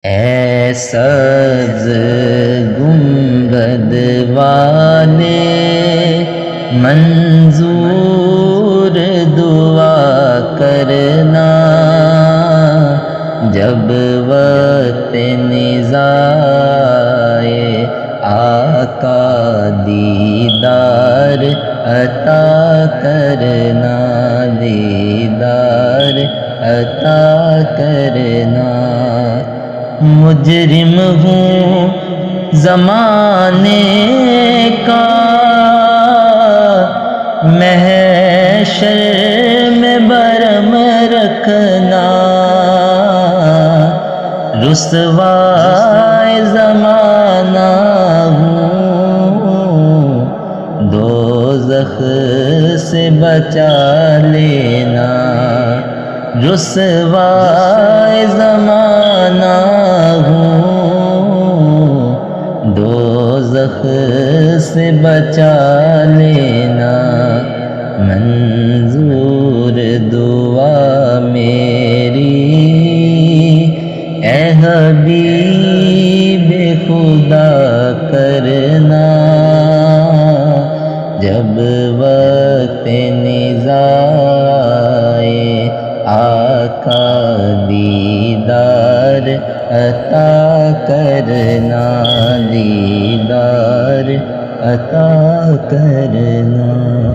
اے سبز گنبد والے منظور دعا کرنا، جب وقت نزائے آقا دیدار عطا کرنا، دیدار عطا کرنا۔ مجرم ہوں زمانے کا، محشر میں برم رکھنا، رسوائے زمانہ ہوں، دوزخ سے بچا لینا، رسوائے زمانہ ہوں، دوزخ سے بچا لینا۔ منظور دعا میری اے حبیب خدا کرنا، جب وقت نزائے آقا دیدار عطا کرنا، دیدار عطا کرنا۔